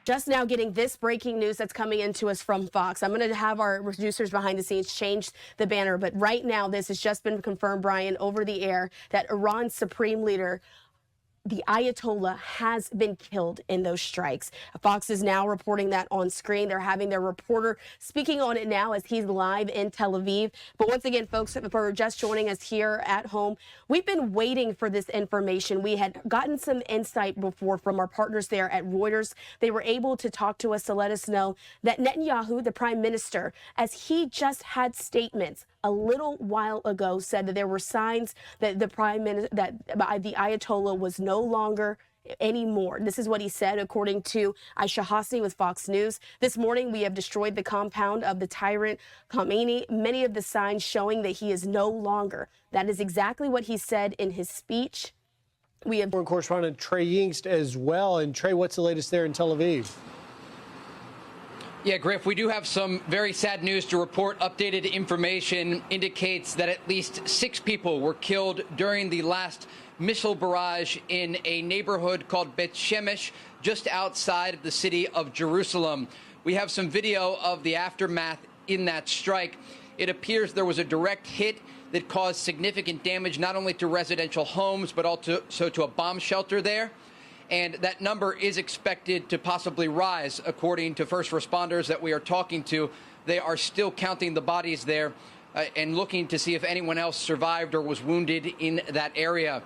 Just now getting this breaking news that's coming into us from Fox. I'm going to have our producers behind the scenes change the banner, but right now this has just been confirmed, Brian, over the air, that Iran's supreme leader, the Ayatollah, has been killed in those strikes. Fox is now reporting that on screen. They're having their reporter speaking on it now as he's live in Tel Aviv. But once again, folks, for just joining us here at home, we've been waiting for this information. We had gotten some insight before from our partners there at Reuters. They were able to talk to us to let us know that Netanyahu, the prime minister, as he just had statements a little while ago, said that there were signs that the prime minister, that the Ayatollah was no longer anymore. This is what he said, according to Aisha Hasni with Fox News. This morning, we have destroyed the compound of the tyrant Khamenei, many of the signs showing that he is no longer. That is exactly what he said in his speech. We have foreign correspondent Trey Yingst as well. And Trey, what's the latest there in Tel Aviv? Yeah, Griff, we do have some very sad news to report. Updated information indicates that at least 6 people were killed during the last missile barrage in a neighborhood called Bet Shemesh, just outside of the city of Jerusalem. We have some video of the aftermath in that strike. It appears there was a direct hit that caused significant damage, not only to residential homes, but also to a bomb shelter there. And that number is expected to possibly rise, according to first responders that we are talking to. They are still counting the bodies there and looking to see if anyone else survived or was wounded in that area.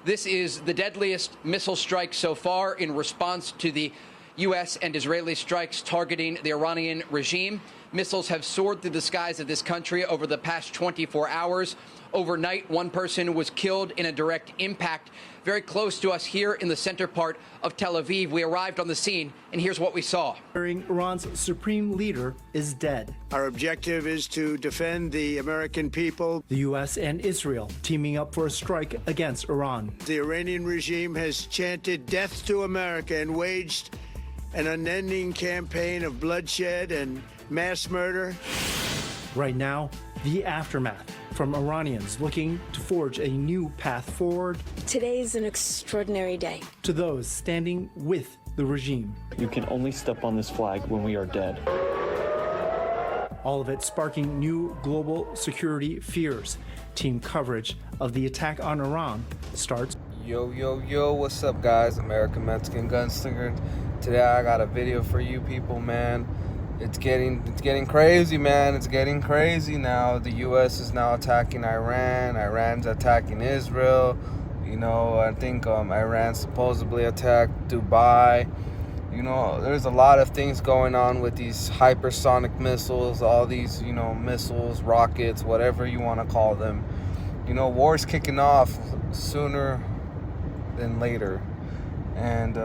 This is the deadliest missile strike so far in response to the U.S. and Israeli strikes targeting the Iranian regime. Missiles have soared through the skies of this country over the past 24 hours. Overnight, one person was killed in a direct impact very close to us here in the center part of Tel Aviv. We arrived on the scene, and here's what we saw. Iran's supreme leader is dead. Our objective is to defend the American people. The U.S. and Israel teaming up for a strike against Iran. The Iranian regime has chanted death to America and waged an unending campaign of bloodshed and mass murder. Right now, the aftermath from Iranians looking to forge a new path forward. Today is an extraordinary day. To those standing with the regime. You can only step on this flag when we are dead. All of it sparking new global security fears. Team coverage of the attack on Iran starts. Yo, what's up, guys? American Mexican Gunslinger. Today I got a video for you people, man. It's getting crazy, man. It's getting crazy now. The U.S. is now attacking Iran. Iran's attacking Israel. You know, I think Iran supposedly attacked Dubai. You know, there's a lot of things going on with these hypersonic missiles, all these, you know, missiles, rockets, whatever you want to call them. You know, war's kicking off sooner than later. And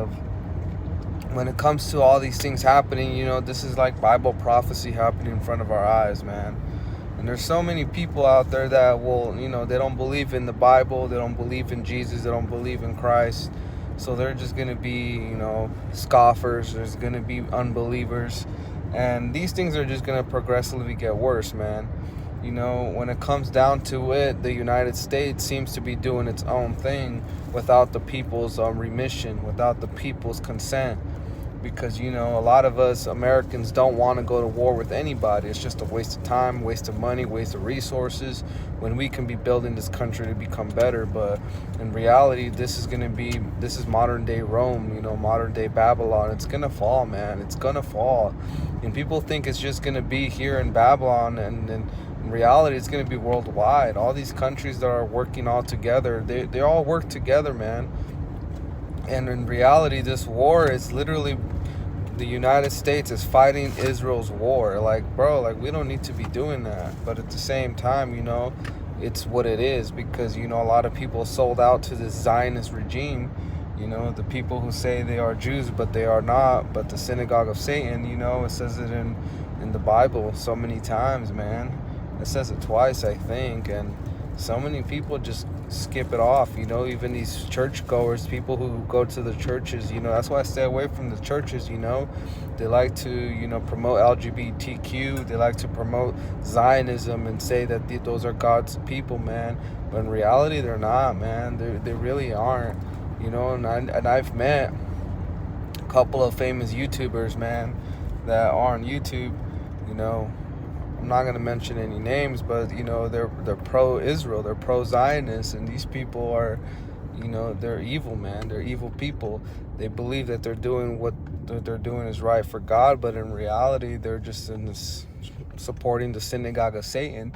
when it comes to all these things happening, you know, this is like Bible prophecy happening in front of our eyes, man. And there's so many people out there that will, you know, they don't believe in the Bible, they don't believe in Jesus, they don't believe in Christ. So they're just going to be, you know, scoffers, there's going to be unbelievers. And these things are just going to progressively get worse, man. You know, when it comes down to it, the United States seems to be doing its own thing without the people's remission, without the people's consent. Because, you know, a lot of us Americans don't want to go to war with anybody. It's just a waste of time, waste of money, waste of resources, when we can be building this country to become better. But in reality, this is modern day Rome, you know, modern day Babylon. It's going to fall, man. It's going to fall. And people think it's just going to be here in Babylon, and in reality, it's going to be worldwide. All these countries that are working all together, they all work together, man. And in reality, this war is literally the United States is fighting Israel's war. Like, bro, like, we don't need to be doing that. But at the same time, you know, it's what it is, because, you know, a lot of people sold out to this Zionist regime. You know, the people who say they are Jews, but they are not. But the synagogue of Satan, you know, it says it in the Bible so many times, man. It says it twice, I think. And so many people just skip it off, you know, even these churchgoers, people who go to the churches, you know, that's why I stay away from the churches, you know. They like to, you know, promote LGBTQ, they like to promote Zionism and say that those are God's people, man. But in reality, they're not, man. They really aren't, you know. And I've met couple of famous YouTubers, man, that are on YouTube. You know, I'm not gonna mention any names, but you know, they're pro-Israel, they're pro-Zionist, and these people are, you know, they're evil, man. They're evil people. They believe that they're doing what they're doing is right for God, but in reality, they're just in this, supporting the synagogue of Satan,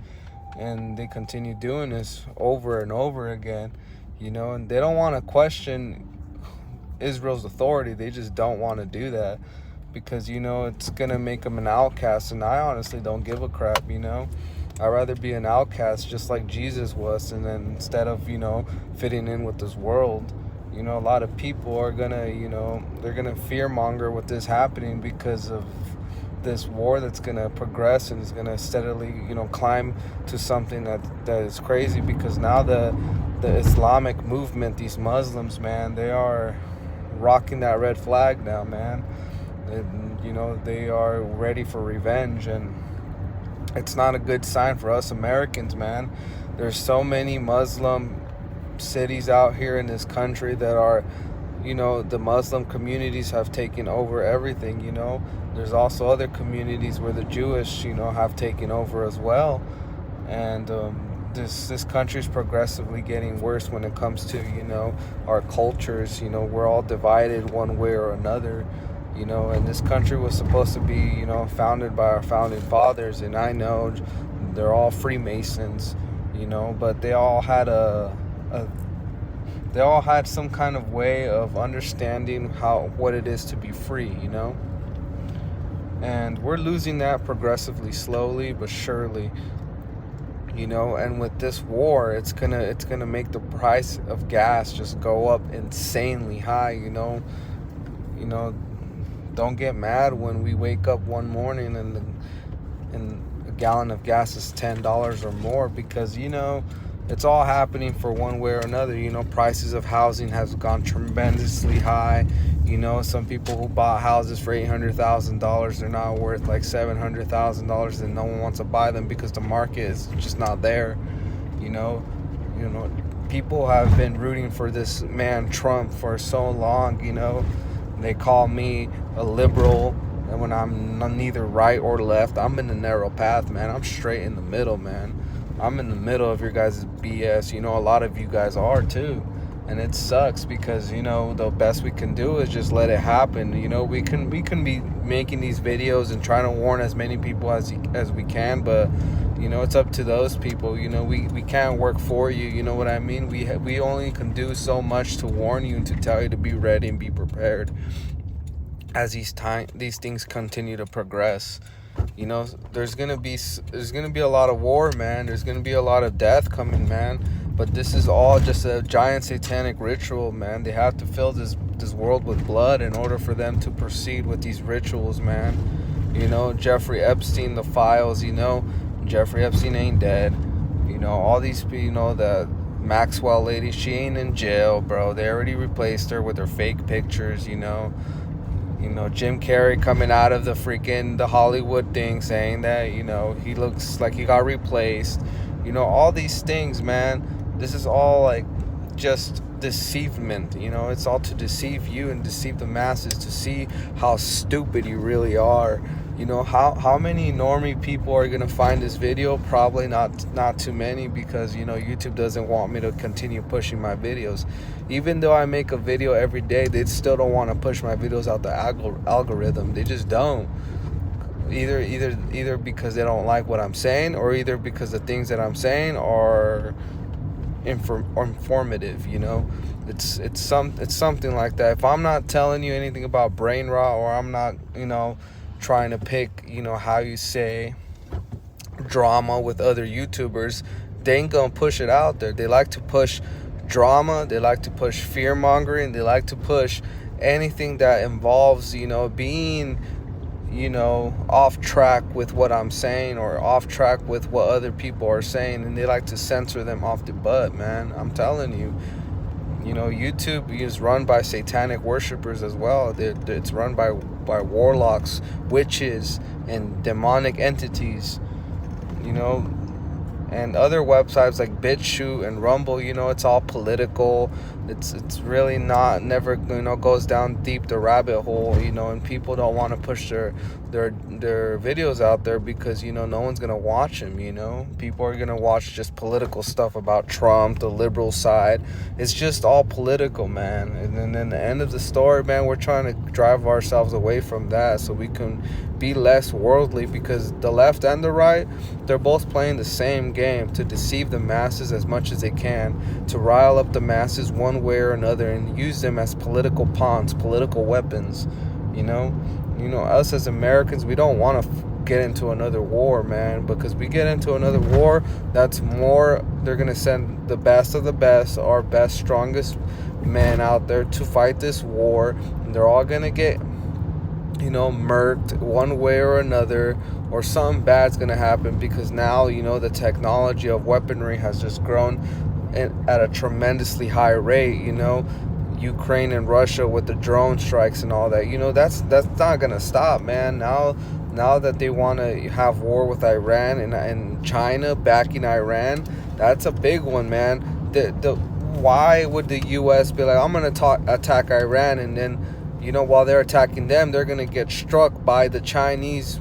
and they continue doing this over and over again, you know, and they don't want to question Israel's authority. They just don't want to do that because, you know, it's going to make them an outcast, and I honestly don't give a crap, you know. I'd rather be an outcast just like Jesus was, and then instead of, you know, fitting in with this world. You know, a lot of people are gonna, you know, they're gonna fearmonger with this happening because of this war that's gonna progress and is gonna steadily, you know, climb to something that is crazy, because now the Islamic movement, these Muslims, man, they are rocking that red flag now, man. And, you know, they are ready for revenge, and it's not a good sign for us Americans, man. There's so many Muslim cities out here in this country that are, you know, the Muslim communities have taken over everything, you know. There's also other communities where the Jewish, you know, have taken over as well. And this country's progressively getting worse when it comes to, you know, our cultures. You know, we're all divided one way or another, you know, and this country was supposed to be, you know, founded by our founding fathers, and I know they're all Freemasons, you know, but they all had they all had some kind of way of understanding what it is to be free, you know. And we're losing that progressively, slowly but surely, you know. And with this war, it's gonna make the price of gas just go up insanely high, you know. You know, don't get mad when we wake up one morning and a gallon of gas is $10 or more, because, you know, it's all happening for one way or another. You know, prices of housing has gone tremendously high. You know, some people who bought houses for $800,000, they're now worth like $700,000, and no one wants to buy them because the market is just not there. You know, people have been rooting for this man Trump for so long. You know, they call me a liberal, and when I'm neither right or left, I'm in the narrow path, man. I'm straight in the middle, man. I'm in the middle of your guys' BS. You know, a lot of you guys are too. And it sucks because, you know, the best we can do is just let it happen. You know, we can be making these videos and trying to warn as many people as we can, but, you know, it's up to those people. You know, we can't work for you. You know what I mean? We only can do so much to warn you and to tell you to be ready and be prepared as these things continue to progress. You know, there's gonna be a lot of war, man. There's gonna be a lot of death coming, man. But this is all just a giant satanic ritual, man. They have to fill this world with blood in order for them to proceed with these rituals, man. You know, Jeffrey Epstein, the files. You know, Jeffrey Epstein ain't dead. You know, all these people. You know, the Maxwell lady, she ain't in jail, bro. They already replaced her with her fake pictures. You know, Jim Carrey coming out of the Hollywood thing saying that, you know, he looks like he got replaced. You know, all these things, man. This is all like just deceivement. You know, it's all to deceive you and deceive the masses, to see how stupid you really are. You know, how many normie people are gonna find this video? Probably not too many, because, you know, YouTube doesn't want me to continue pushing my videos. Even though I make a video every day, they still don't want to push my videos out the algorithm. They just don't. Either because they don't like what I'm saying, or either because the things that I'm saying are informative. You know, it's something like that. If I'm not telling you anything about brain rot, or I'm not, you know, trying to pick, you know, how you say drama with other YouTubers, they ain't gonna push it out there. They like to push drama, they like to push fear mongering, they like to push anything that involves, you know, being, you know, off track with what I'm saying, or off track with what other people are saying, and they like to censor them off the butt, man. I'm telling you. You know, YouTube is run by satanic worshipers as well. It's run by warlocks, witches, and demonic entities. You know, and other websites like BitChute and Rumble, you know, it's all political. It's really not, never, goes down deep the rabbit hole, and people don't want to push their videos out there because, no one's gonna watch them. People are gonna watch just political stuff about Trump, the liberal side. It's just all political, man. And then the end of the story, man, we're trying to drive ourselves away from that so we can be less worldly, because the left and the right, they're both playing the same game to deceive the masses as much as they can, to rile up the masses one way or another and use them as political pawns, political weapons. Us as Americans, we don't want to get into another war, man, because we get into another war, that's more, they're going to send the best of the best, our best, strongest men out there to fight this war, and they're all going to get murked one way or another, or something bad's gonna happen, because now the technology of weaponry has just grown at a tremendously high rate. Ukraine and Russia with the drone strikes and all that, that's not gonna stop, man. Now that they want to have war with Iran, and China backing Iran, that's a big one, man. Why would the US be like, I'm gonna attack Iran, and then while they're attacking them, they're going to get struck by the Chinese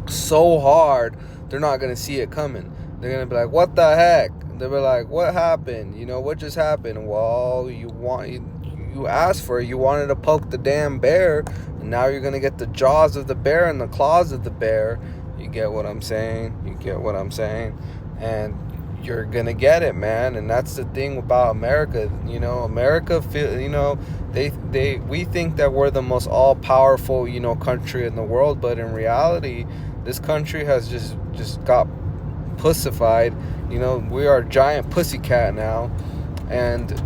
so hard, they're not going to see it coming. They're going to be like, what the heck? They'll be like, what happened? What just happened? Well, you asked for it. You wanted to poke the damn bear, and now you're going to get the jaws of the bear and the claws of the bear. You get what I'm saying? And you're going to get it, man. And that's the thing about America. America we think that we're the most all-powerful, country in the world, but in reality, this country has just got pussified. We are a giant pussycat now, and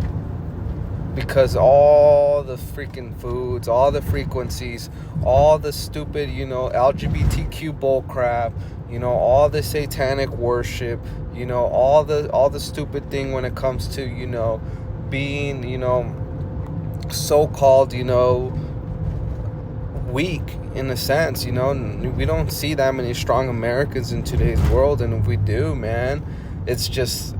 because all the freaking foods, all the frequencies, all the stupid, LGBTQ bull crap, all the satanic worship, all the stupid thing when it comes to, being, so-called, weak in a sense, we don't see that many strong Americans in today's world, and if we do, man, it's just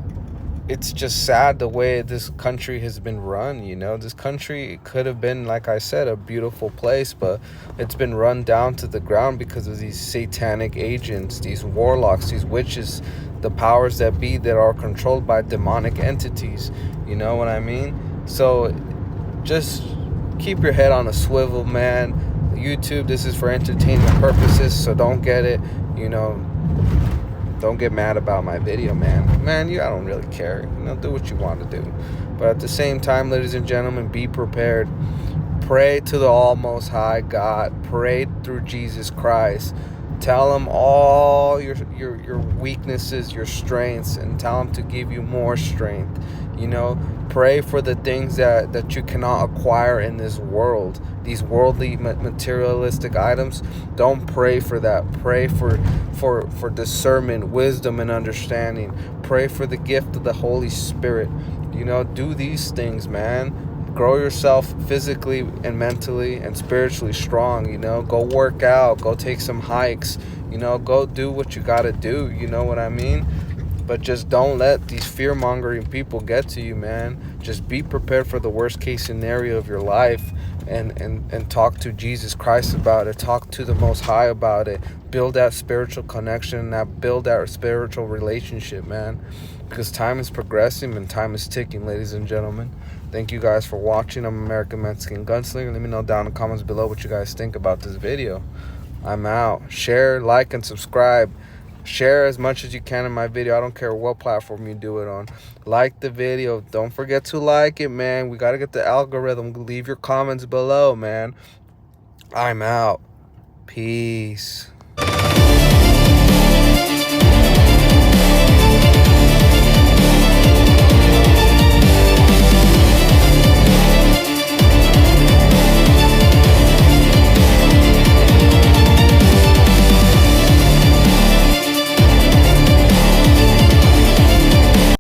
sad the way this country has been run. This country could have been, like I said, a beautiful place, but it's been run down to the ground because of these satanic agents, these warlocks, these witches, the powers that be that are controlled by demonic entities. You know what I mean? So just keep your head on a swivel, man. YouTube, this is for entertainment purposes, so don't get it, don't get mad about my video, man. I don't really care. Do what you want to do. But at the same time, ladies and gentlemen, be prepared. Pray to the Almost High God. Pray through Jesus Christ. Tell him all your weaknesses, your strengths, and tell him to give you more strength. Pray for the things that you cannot acquire in this world, these worldly materialistic items. Don't pray for that. Pray for discernment, wisdom, and understanding. Pray for the gift of the Holy Spirit. Do these things, man. Grow yourself physically and mentally and spiritually strong. Go work out, go take some hikes, go do what you gotta do. You know what I mean? But just don't let these fear-mongering people get to you, man. Just be prepared for the worst-case scenario of your life, and talk to Jesus Christ about it. Talk to the Most High about it. Build that spiritual connection, build that spiritual relationship, man. Because time is progressing and time is ticking, ladies and gentlemen. Thank you guys for watching. I'm American Mexican Gunslinger. Let me know down in the comments below what you guys think about this video. I'm out. Share, like, and subscribe. Share as much as you can in my video. I don't care what platform you do it on. Like the video. Don't forget to like it, man. We got to get the algorithm. Leave your comments below, man. I'm out. Peace.